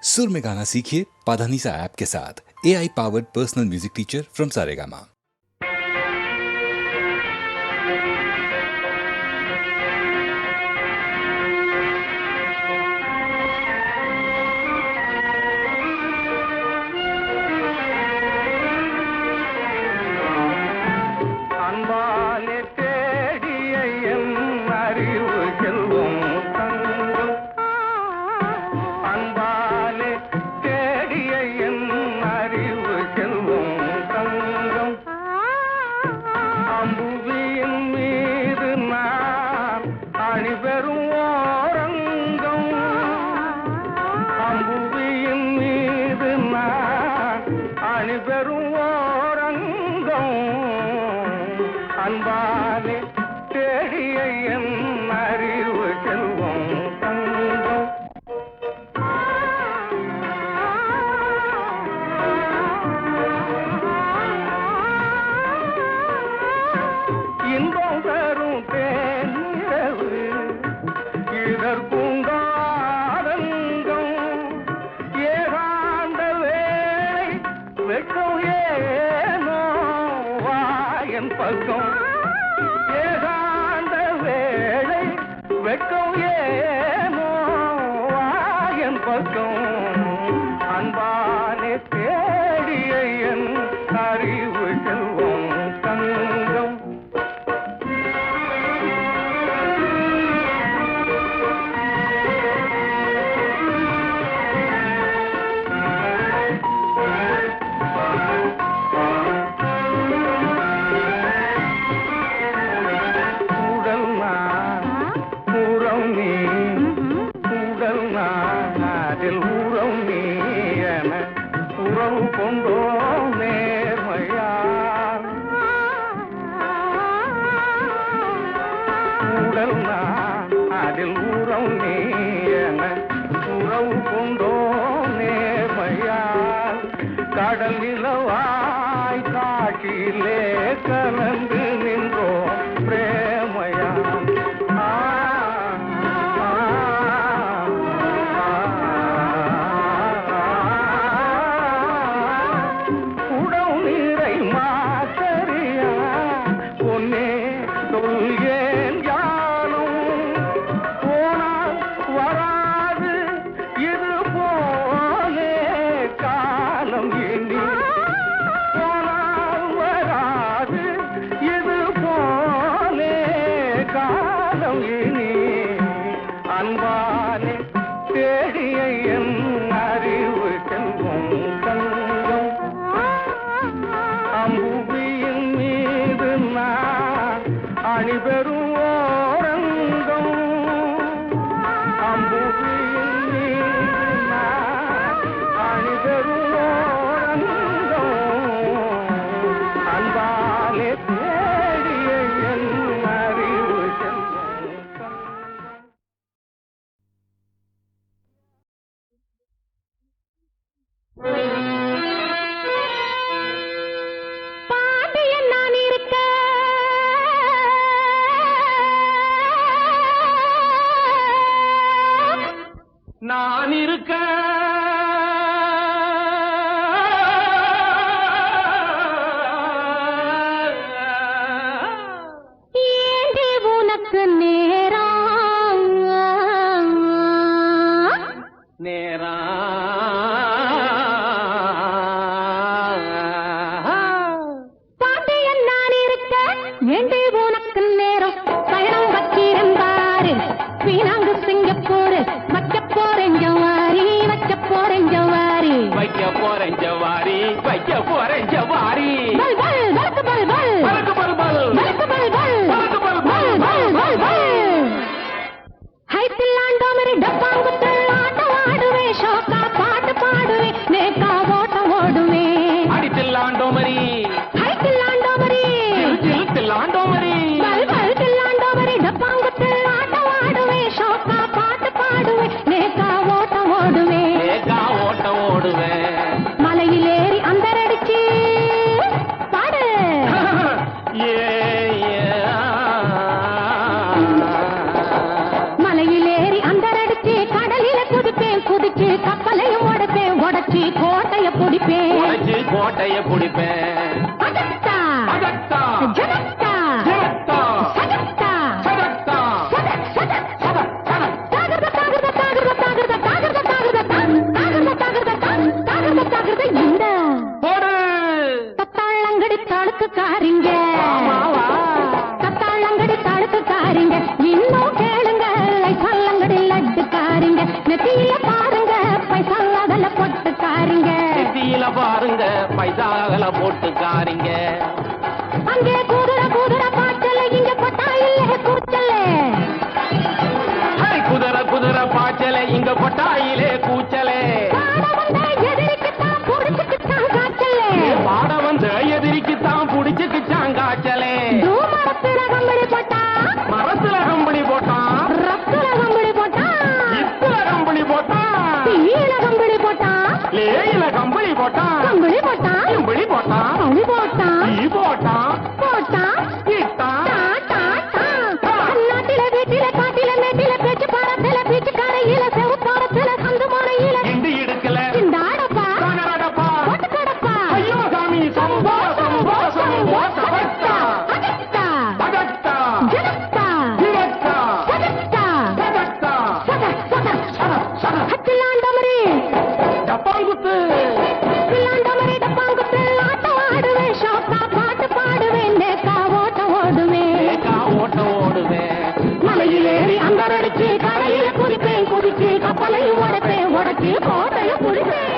सुर में गाना सीखिए पाधानीसा ऐप के साथ। AI powered personal music teacher from Saregama. மலையிலேறி அந்த கடலில குதிப்பேன், குதிச்சு கப்பலையும் ஆட்டைய குடிப்பேன். அதத்தா அதத்தா ஜனத்தா ஜனத்தா சதத்தா சதத்தா சத சத சத சத தாகர்த தாகர்த தாகர்த தாகர்த தாகர்த தாகர்த தாகர்த தாகர்த தாகர்த தாகர்த இந்த போடு தத்தாளங்கடி தாளுக்குக்காரிங்க ஆமாவா தத்தாளங்கடி தாளுக்குக்காரிங்க இன்னும் கேளுங்க லைசல்லங்கடி லட்டுக்காரிங்க நெத்தியில பாருங்க பைசாலகல பொட்டுக்காரிங்க நெத்தியில பாருங்க பைசாகல போட்டுக்காரிங்க. அங்கே குதிரை குதிரை பாய்ச்சல இங்க கொட்டாயில்ல கூச்சல்ல ஹை, குதிரை குதிரை பாய்ச்சலே இங்க கொட்டாயிலே கூச்சலே. பாட வந்த எதிரிக்குத்தான் புடிச்சுக்குத்தான் காய்ச்சல்ல பாட வந்த எதிரிக்குத்தான் புடிச்சுக்குச்சான் காய்ச்சலே. தூமரத்துல கம்பளி போட்டா மரத்துல கம்பளி போட்டான், ரத்துல கம்பளி போட்டா இத்துல கம்பளி போட்டான், தீயில கம்பளி போட்டா லேயில கம்பளி போட்டான், கம்பளி போட்டா கம்பளி போட்டான், பழி போட்டா ஈ போட்டான், போட்டா இட்டான். டா டா டா நாட்டில வீட்டில காட்டில மேட்டில பேச்சு பாரத்துல பீச்சு கரையில செவுப்பாரத்துல சந்து முனையில இண்டு இடுக்கல இந்த ஆடப்பா காணராடப்பா. போட்டு கடப்பா ஐயோ சாமி சம்போ சம்போ சம்போ சபத்தா அதத்தா பதத்தா ஜனத்தா ஜிரத்தா சதத்தா சதத்தா சத சத சத சத ஹத்திலாண்டமரி டப்பாங்குத்து ஹத்திலாண்டமரி டப்பாங்குத்து ஆட்டம் ஆடுவேன் ஷாப்பா பாட்டு பாடுவேன் நேக்கா ஓட்டம் ஓடுவேன் ஏக்கா ஓட்ட ஓடுவேன். மலையிலேறி அங்கரடிச்சு கரையில குதிப்பேன் குதிச்சு கப்பலையும் உடைப்பேன் உடைச்சு கோட்டையும் குடிப்பேன்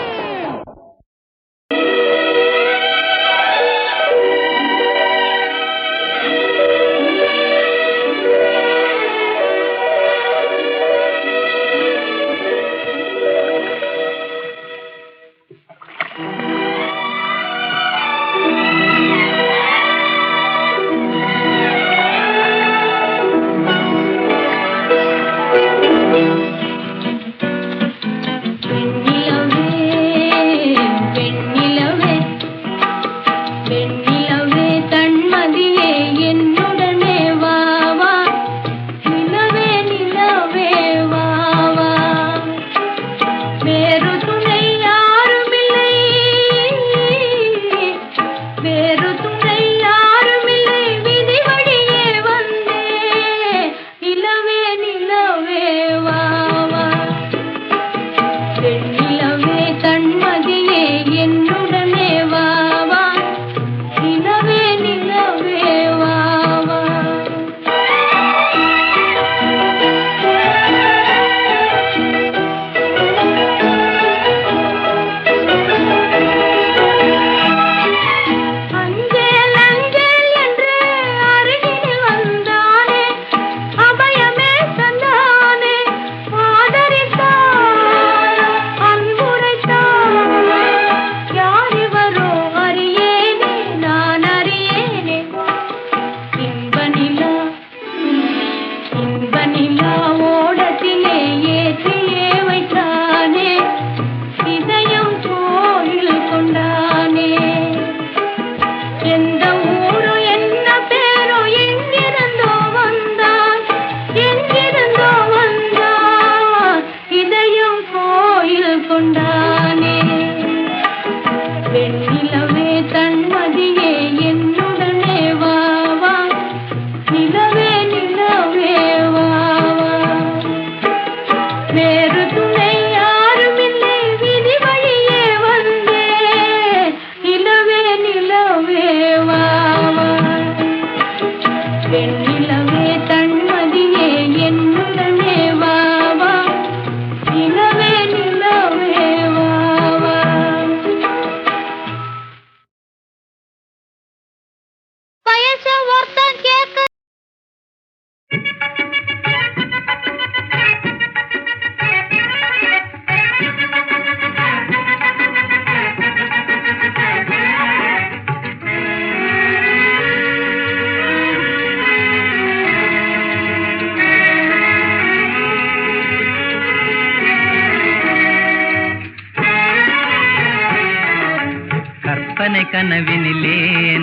கற்பனை கனவினிலே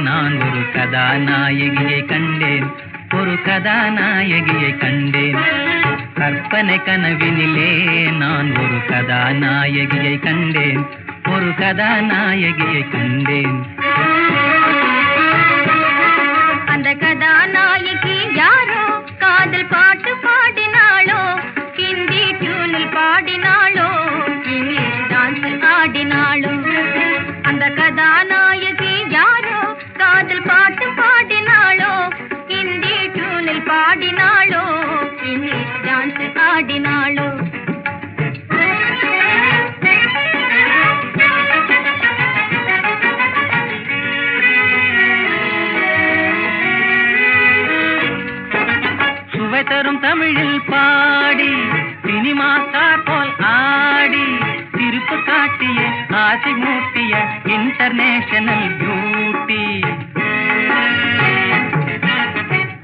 நான் ஒரு கதாநாயகியை கண்டேன், ஒரு கதாநாயகியை கண்டேன். கற்பனை கனவினிலே நான் ஒரு கதாநாயகியை கண்டேன், ஒரு கதாநாயகியை கண்டேன். அந்த கதாநாயகி யாரோ, காதல் பாட்டு பாடினாளோ, ஹிந்தி டியூனில் பாடினாளோ, இங்கிலீஷ் டான்ஸில் ஆடினாளோ. அந்த கதாநாயகி யாரோ, காதல் பாட்டு பாடினாளோ, ஹிந்தி டியூனில் பாடினாளோ, இங்கிலீஷ் டான்ஸில் ஆடினாளோ. சுவை தரும் தமிழில் பாடி சினிமா ஸ்டார் போல் ஆடி திருப்பு காட்டிய ஆசை மூட்டிய இன்டர்நேஷனல் பியூட்டி.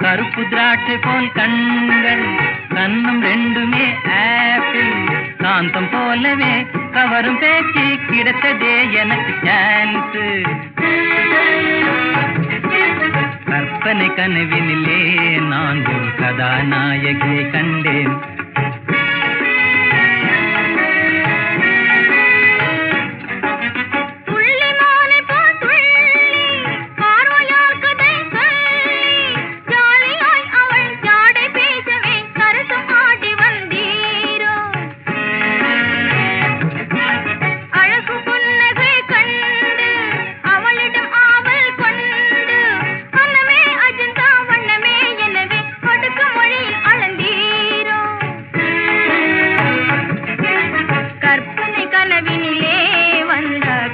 கருப்பு திராட்சை போல் கண்கள், கண்ணும் ரெண்டுமே ஆப்பிள், காந்தம் போலவே கவரும் பேச்சு கிடைத்ததே எனக்கு சான்ஸ். கற்பனை கனவினிலே நான் ஒரு கதாநாயகியை கண்டேன்.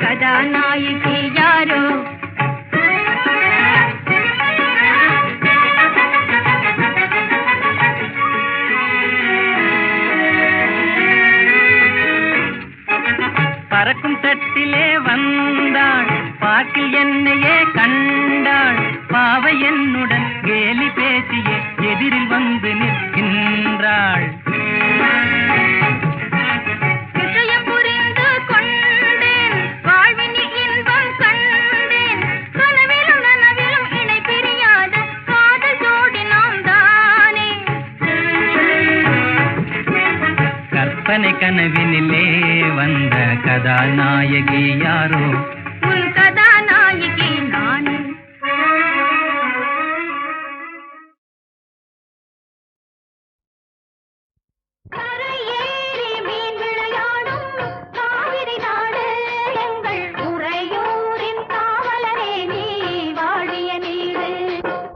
கதாநாயகி யாரோ, பறக்கும் தட்டிலே வந்தாள், பார்க்கில் என்னையே கண்டாள், பாவை என்னுடன் கேலி பேசியே எதிரில் வந்து நிற்கின்றாள். கற்பனை கனவினிலே வந்த கதாநாயகி யாரோ, உன் கதாநாயகி நானே. கரையேறி மீன் விளையாடும் காவிரி நாடு எங்கள் உறையூரின் காவலரே, நீ வாழிய நீடு.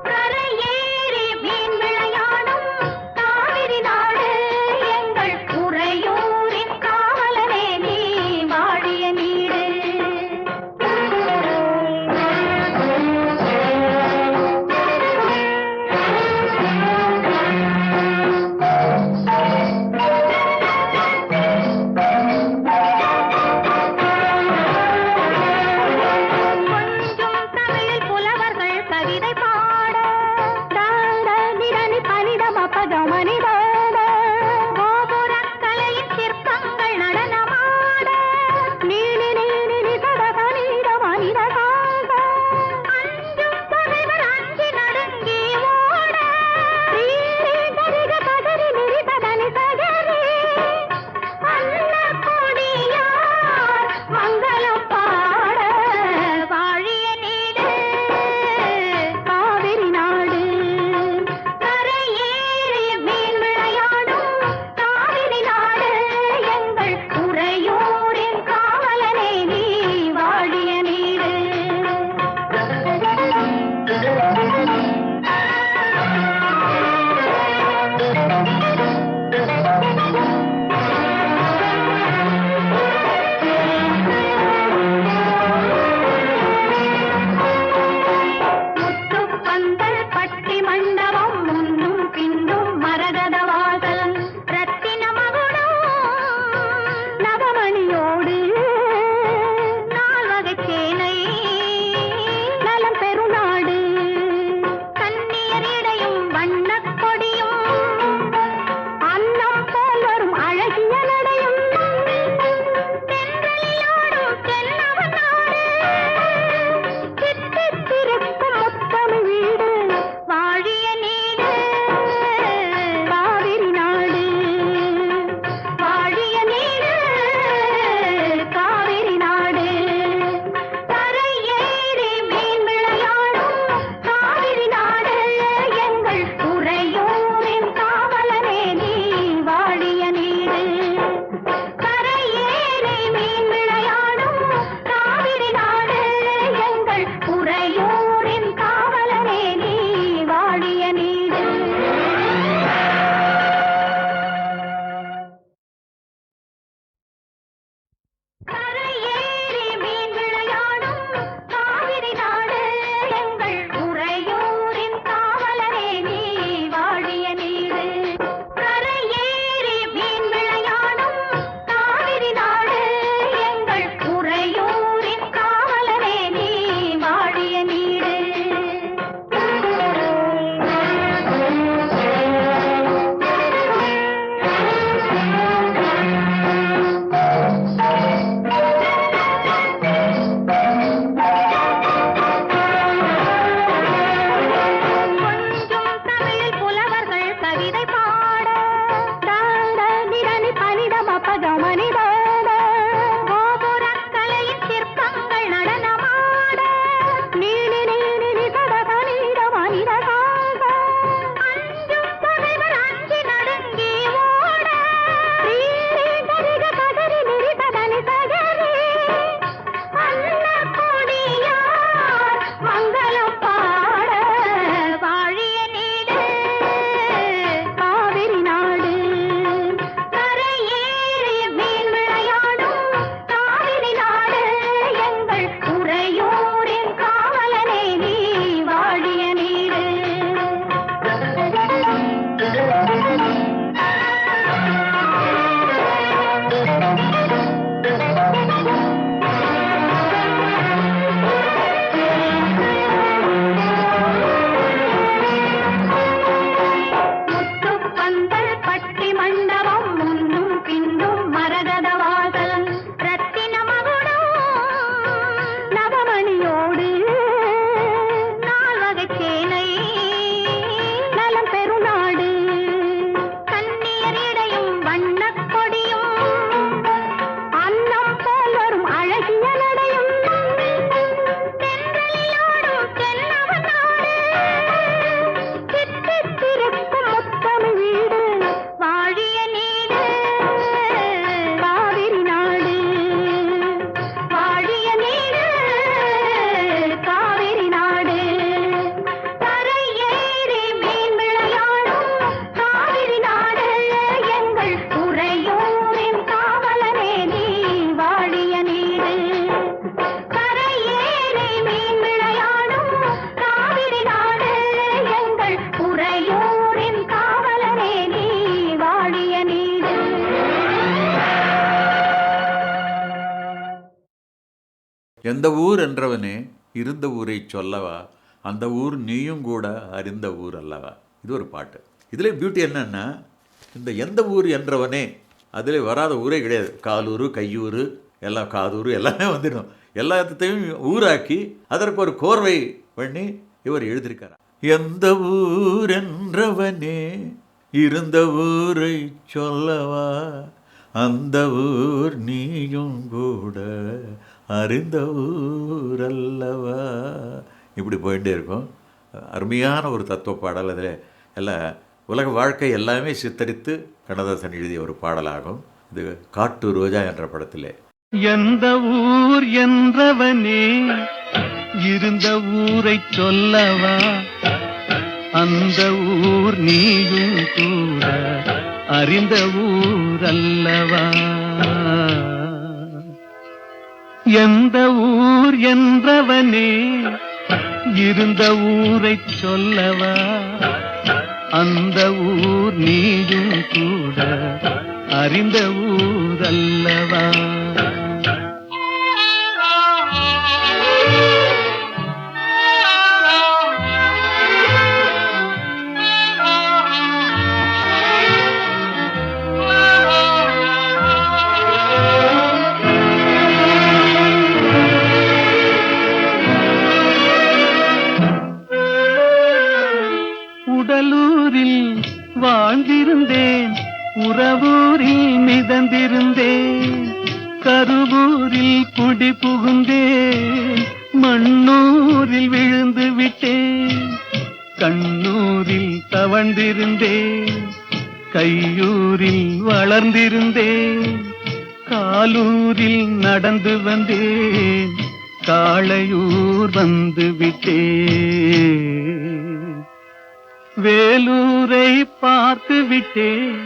கரையேறி மீன் விளையாடும் காவிரி நாடு எங்கள் உறையூரின் காவலரே, நீ வாழிய நீடு. எந்த ஊர் என்றவனே இருந்த ஊரை சொல்லவா, அந்த ஊர் நீயும் கூட அறிந்த ஊர் அல்லவா. இது ஒரு பாட்டு. இதில் பியூட்டி என்னன்னா, இந்த எந்த ஊர் என்றவனே அதில் வராத ஊரே கிடையாது. காலூர், கையூர், எல்லாம் காதூர் எல்லாமே வந்துடும். எல்லாத்தையும் ஊராக்கி அதற்கு ஒரு கோர்வை பண்ணி இவர் எழுதியிருக்கார். எந்த ஊர் என்றவனே இருந்த ஊரை சொல்லவா, அந்த ஊர் நீயும் கூட அறிந்த ஊர் அல்லவா. இப்படி போயிட்டே இருக்கும். அருமையான ஒரு தத்துவ பாடல். அதில் எல்லாம் உலக வாழ்க்கை எல்லாமே சித்தரித்து கண்ணதாசன் எழுதிய ஒரு பாடலாகும். இது காட்டு ரோஜா என்ற படத்திலே. எந்த ஊர் என்றவனே இருந்த ஊரை சொல்லவா, அந்த ஊர் நீயும் கூட அறிந்த ஊர் அல்லவா. எந்த ஊர் என்றவனே இருந்த ஊரை சொல்லவா, அந்த ஊர் நீயும் கூட அறிந்த ஊர் அல்லவா. உடலூரில் வாழ்ந்திருந்தேன், உறவூரில் மிதந்திருந்தேன், கருவூரில் குடி புகுந்தேன், மண்ணூரில் விழுந்து விட்டேன், கண்ணூரில் தவழ்ந்திருந்தேன், கையூரில் வளர்ந்திருந்தேன், காலூரில் நடந்து வந்தேன், காளையூர் வந்து விட்டேன், வேலூரை பார்த்து விட்டேன்,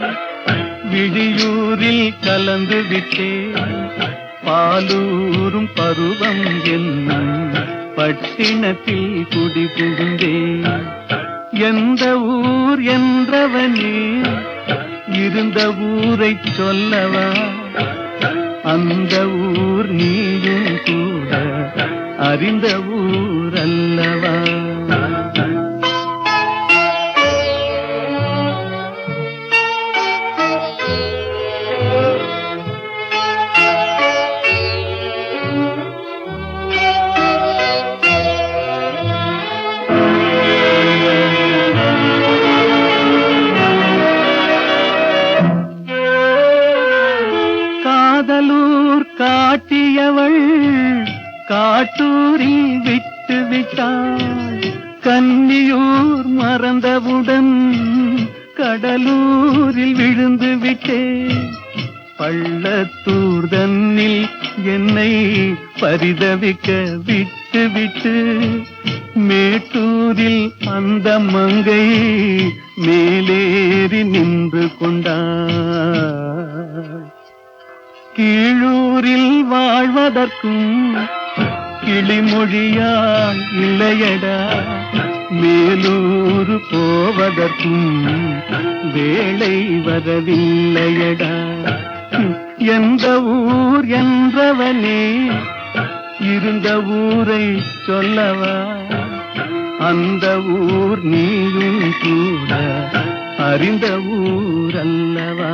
விழியூரில் கலந்து விட்டேன், பாலூரும் பருவம் என்னும் பட்டினத்தில் குடி புகுந்தேன். எந்த ஊர் என்றவனே இருந்த ஊரை சொல்லவா, அந்த ஊர் நீயும் கூட அறிந்த ஊர் அல்லவா. காதலூர் காட்டியவள் காட்டூரில் விட்டு விட்டாள், கன்னியூர் மறந்தவுடன் கடலூரில் விழுந்து விட்டேன், பள்ளத்தூர் தன்னில் என்னை பரிதவிக்க விட்டு விட்டு மேட்டூரில் அந்த மங்கை மேலேறி நின்று கொண்டாள். கீழூரில் வாழ்வதற்கும் கிளிமொழியால் இல்லையடா, மேலூர் போவதற்கும் வேளை வரவில்லையடா. எந்த ஊர் என்றவனே இருந்த ஊரை சொல்லவா, அந்த ஊர் நீயும் கூட அறிந்த ஊர் அல்லவா.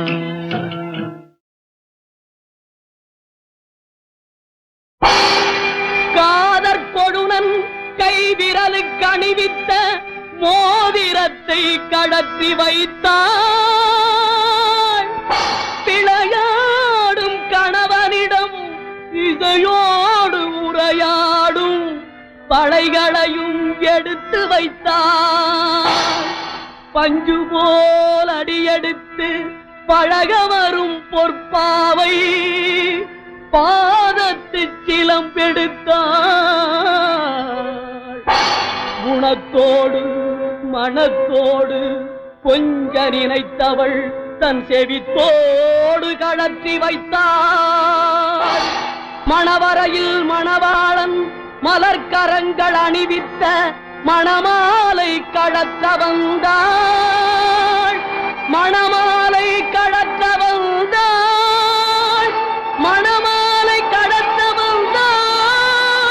காதற் கொடுனன் கைவிரலுக்கு அணிவித்த மோதிரத்தை கடத்தி வைத்தாள், பிழையாடும் கணவனிடம் இசையோடு உரையாடும் படைகளையும் எடுத்து வைத்தாள், பஞ்சு போல் அடியெடுத்து பழக வரும் பொற்பாவை பாதத்து சிலம்பெடுத்தாள், குணத்தோடு மனத்தோடு கொஞ்ச நினைத்தவள் தன் செவித்தோடு கழற்றி வைத்தாள், மணவரையில் மணவாளன் மலர்கரங்கள் அணிவித்த மணமாலை கடத்த வந்தாள், மணமாலை கடத்த வந்தாள், மணமாலை கடத்த வந்தாள்.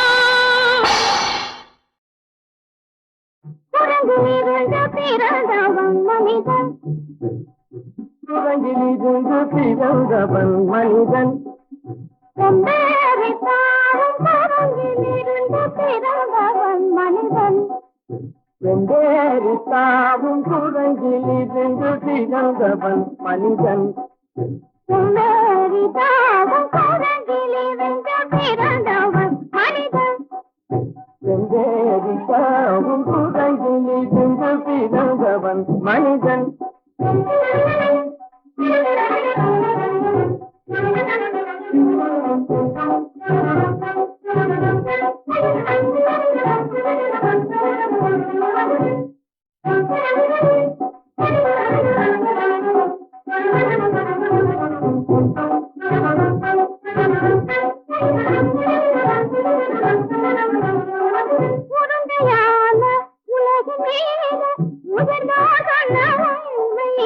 பிறந்தவன் மனிதன். செம்பேறி தாவும் குரங்கிலிருந்து பிறந்தவன் மனிதன். வெண்டேறி தாவும் குரங்கிலிருந்து பிறந்தவன் மனிதன். செம்பேறி தாவும் குரங்கிலிருந்து பிறந்தவன் மனிதன். வெண்டேறி தாவும் குரங்கிலிருந்து பிறந்தவன் மனிதன். உருண்டையான உலகின் மீது உயர்ந்தோர் சொன்ன உண்மை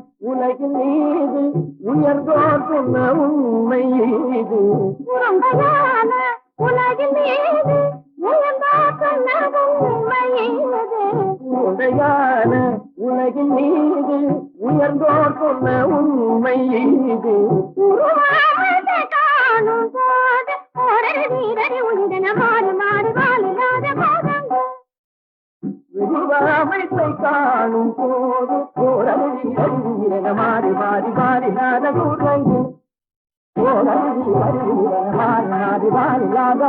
இது. உருண்டையான உலகின் மீது உயர்ந்தோர் சொன்ன உண்மை இது. உருண்டையான உலகின் மீது உயர்ந்தோர் சொன்ன உண்மை இது. உருண்டையான உலகின் மீது உயர்ந்தோர் சொன்ன உண்மை இது. உருவாமத்தை காணும் போது ஒரு வீரரை உயிரின மாறு மாறு வாழில்லாத போதங்கள். விரிவாமைத்தை காணும் போது போரறிவியன மாறி மாறி மாறினாத குரங்கு. போரறிவியன மாறி மாறி மாறினாத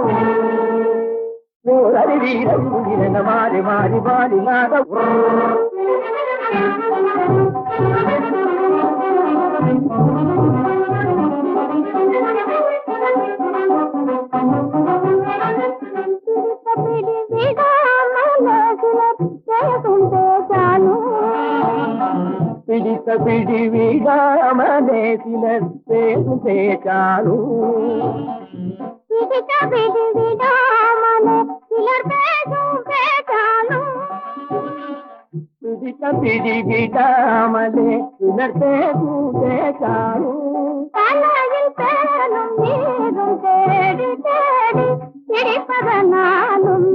போரறிவியன மாறி மாறி மாறினாத பிடித்த பிடி விடாமலே சிலர் பேசும் பேச்சாலும். பிடித்த பிடி விடாமலே சிலர் பேசும் பேச்சாலும். பிடித்த பிடி விடாமலே சிலர் பேசும் பேச்சாலும். தலையில் பேரும் நீரும் தேடி தேடி பிடிப்பதனாலும்.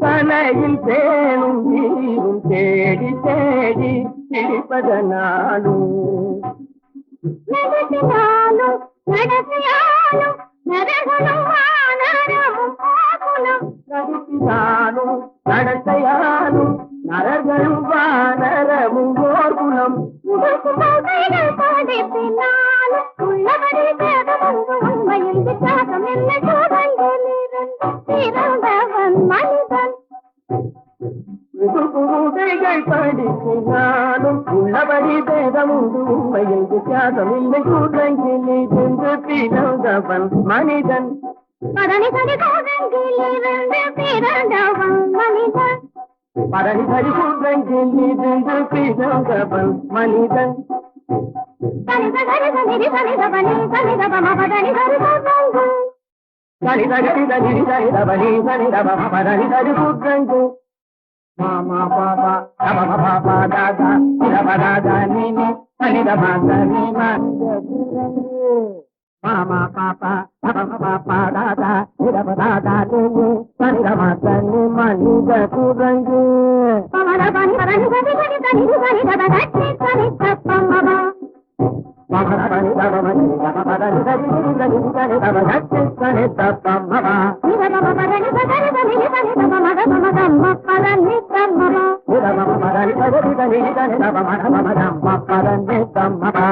தலையில் பேணும் நீரும் தேடி தேடி பிடிப்பதனாலும். நடத்தினாலும் நடத்தியாலும் நரகனும் வானரமும் போகுலும். நடத்தினாலும் நடத்தையாலும் நரர்களும் வானரமும் ஓர்குணம். உடுக்குகைகள் படிப்பினாலும் உள்ளபடி பேதமங்கு உண்மையில் வித்தியாசம் இல்லை. சோதங்கிலிருந்து பிறந்தவன் மனிதன். குருதைகள் படிப்பினாலும் உள்ளபடி பேதம் உண்டு உண்மையில் வித்தியாசம் இல்லை. குரங்கிலிருந்து பிறந்தவன் மனிதன். பரணிசனி சோதங்கிலிருந்து பிறந்தவன் மனிதன். பரணிசரி குரங்கிலிருந்து பிறந்தவன் மனிதன். தனிதகரி சனிதி சனிதபனி சனிதபமபதனி சரி சோதங்கு. சனிதகரி சனிதி சனிதபனி சனிதபமபதனி குரங்கு. மாமா பாபா தப பாபா தாதா தப தாதா நீனி சனிதபா சனி மாமா பாபா தப பாபா தாதா தப தாதா நீனி சனிதபா சனி மனித குரங்கு. பமரபனி பரணி சனி சனி சனி சனி தபதச்சி சனி தப்பமபா. பமரபனி தபமனி தபதனி சனி சனி சனி தபதச்சி சனி தப்பமபா. நிதபமபரணி சனி சனி சனி தபமதமதம்ம பரணி தம்மபா. பரணி சரி சனி சனி தபமதமதம்ம பரணி தம்மபா.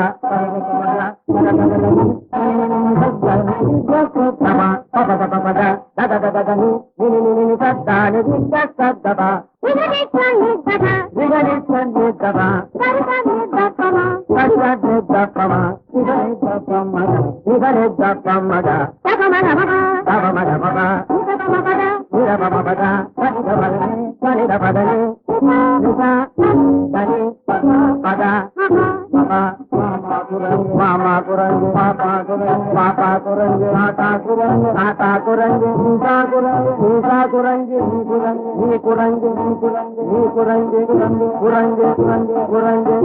மாமா குரங்கு பாப்பா குரங்கு பாப்பா குரங்கு ஆட்டா குரங்கு ஆட்டா குரங்கு நீசா குரங்கு நீசா குரங்கு நீ குரங்கு நீ குரங்கு நீ குரங்கு நீ குரங்கு குரங்கு குரங்கு குரங்கு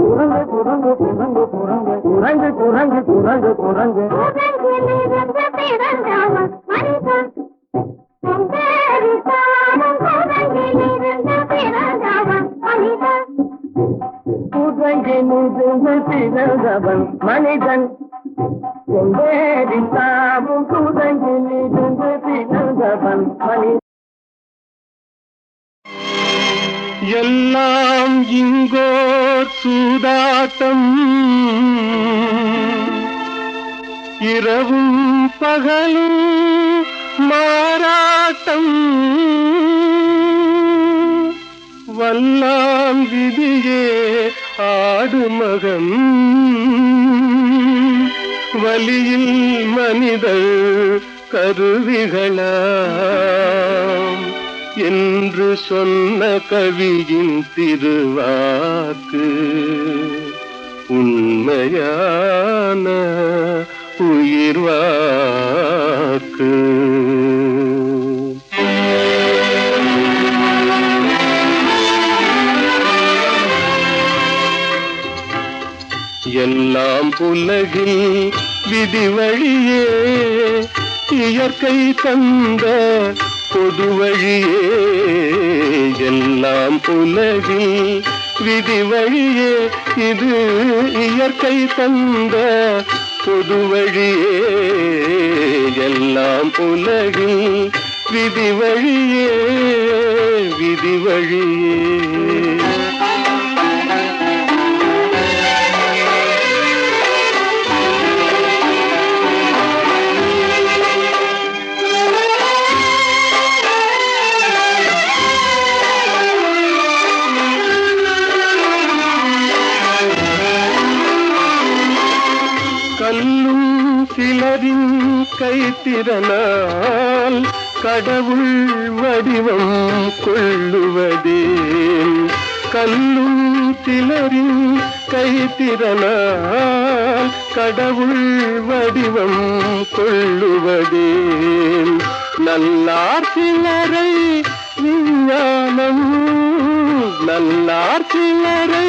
குரங்கு குரங்கு குரங்கு குரங்கு குரங்கு குரங்கு குரங்கு குரங்கு உலகிலிருந்து பிறந்தவன் மனிதன். உலகிலிருந்து பிறந்தவன் மனிதன். குரங்கிலிருந்து பிறந்தவன் மனிதன் எங்கேடி தாவும் துதங்கிலிருந்து பிறந்தவன் மனிதன். எல்லாம் இங்கோர் சூதாட்டம், இரவும் பகலும் மாறாட்டம், வல்லாம் விதியே ஆடுமகன், வலியில் மனிதர் கருவிகளாம் என்று சொன்ன கவியின் திருவாக்கு உண்மையான உயிர்வாக்கு. எல்லாம் உலகில் விதி வழியே, இயற்கை தந்த பொது வழியே, எல்லாம் உலகில் விதி வழியே, இது இயற்கை தந்த பொது வழியே, எல்லாம் உலகில் விதி வழியே, விதி வழியே. கல்லும் சிலரின் கைத்திறனால் கடவுள் வடிவம் கொள்ளுவதே, கல்லும் சிலரின் கைத்திறனால் கடவுள் வடிவம் கொள்ளுவதே, நல்லார் சிலரை விஞ்ஞானம், நல்லார் சிலரை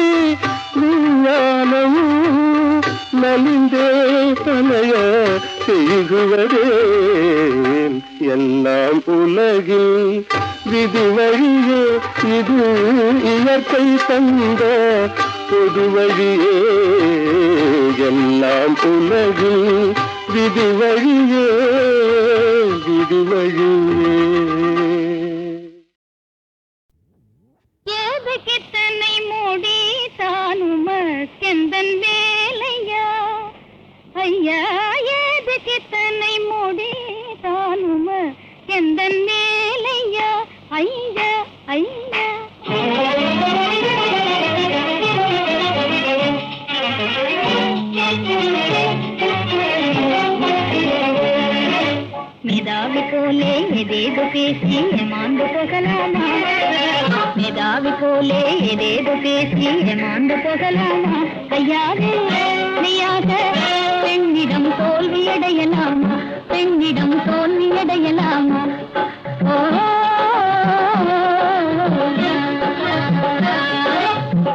விஞ்ஞானம் நலிந்தே தலைய செய்குவதே, எல்லாம் உலகில் விதி வழியே, இது இயற்கை தந்த பொது வழியே, எல்லாம் உலகில் விதி வழியே, விதி வழியே. ஏதுக்கித்தனை மூடி தானுமக்கெந்தன் வேலையா ஐயா, ஏதுக்கித்தனை மூடி தானுமக்கெந்தன் வேலையா ஐயா ஐயா. மேதாவி போலே எதேதோ பேசி ஏமாந்து போகலாமா, மேதாவி போலே ஏதேதோ பேசி ஏமாந்து போகலாமா, கையாலே மெய்யாக பெண்ணிடம் தோல்வியடையலாமா, பெண்ணிடம் தோல்வியடையலாமா.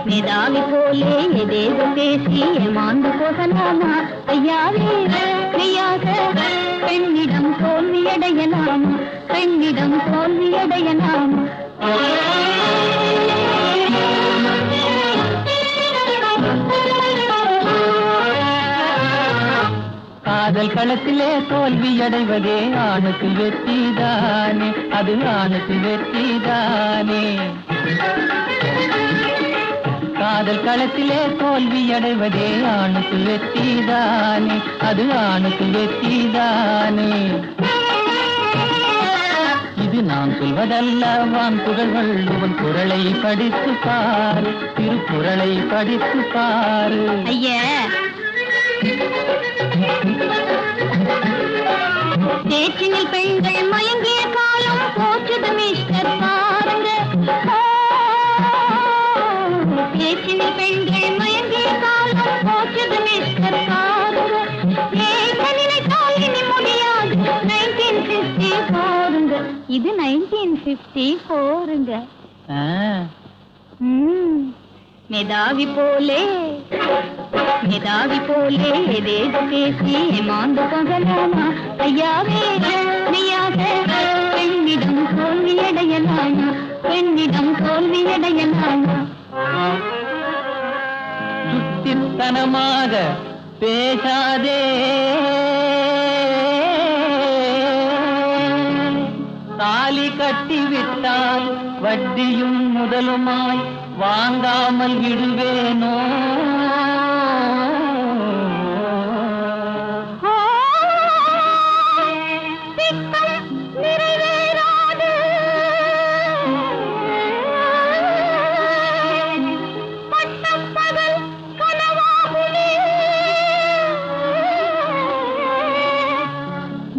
மேதாவி போலே எதேதோ பேசி ஏமாந்து போகலாமா, கையாலே மெய்யாக பெண்ணிடம் தோல்வியடையலாமா, பெண்ணிடம் தோல்வியடையலாமா. காதல் களத்திலே தோல்வியடைவதே ஆணுக்கு வெற்றிதானே, அது ஆணுக்கு வெற்றிதானே. காதல் களத்திலே தோல்வியடைவதே ஆணுக்கு வெற்றிதானே, அது ஆணுக்கு வெற்றிதானே. இது நான் சொல்வதல்ல, வான் புகழ் வள்ளுவன் குறளை படித்து பாரு, திருக்குறளை படித்து பாரு. ஐயா, பேச்சினில் பெண்கள் மயங்கிய காலம் போற்றுது மிஸ்டர் பாருங்க, பேச்சினில் பெண்கள் மயங்கிய காலம் போற்றுது மிஸ்டர் பாருங்க, ஏற்க நினைத்தால் இனி முடியாது 1954ங்க, இது 1954ங்க. மேதாவி போலே மேதாவி போலே ஏதேதோ பேசி ஏமாந்து போகலாமா, ஐயாவே மெய்யாக பெண்ணிடம் தோல்வியடையலாமா, பெண்ணிடம் தோல்வியடையலாமா. சுற்றித்த வெறித்தனமாக பேசாதே, தாலி கட்டிவிட்டால் வட்டியும் முதலுமாய் வாங்காமல் விடுவேனோ.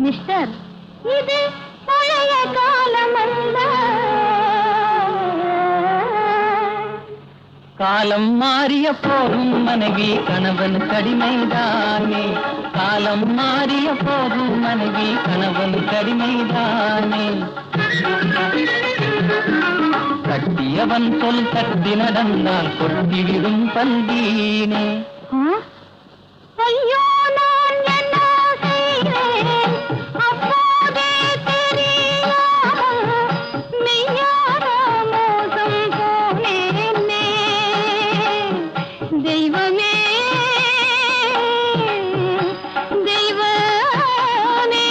மிஸ்டர், இது பழைய காலமல்ல. காலம் மாறிய போதும் மனைவி கணவன் கடிமைதானே, காலம் மாறிய போதும் மனைவி கணவன் கடிமைதானே. கட்டியவன் சொல் தட்டி நடந்தால் கொட்டிவிடும் பல்வீனே. ஐயோ, நான் என்ன செய்வேன் அப்போதே தெரியாமல் மெய்யான மோசம் போனேனே. தெய்வமே, தெய்வமே.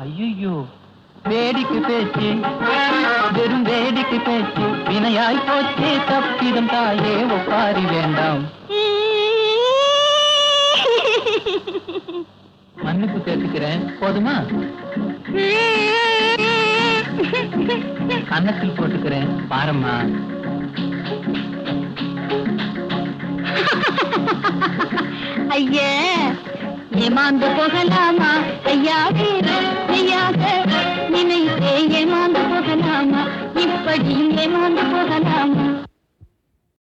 ஐயோ, வேடிக்கை பேச்சு, வெறும் வேடிக்கை பேச்சு, வினையாய் போச்சே தப்பிடும் தாயே, ஒப்பாரி வேண்டாம். மன்னிப்பு கேட்டுக்கிறேன், போதுமா? கன்னத்தில் போட்டுக்கிறேன், பாரம்மா. ஐயா, ஏமாந்து போகலாமா ஐயா, வீர ஐயாக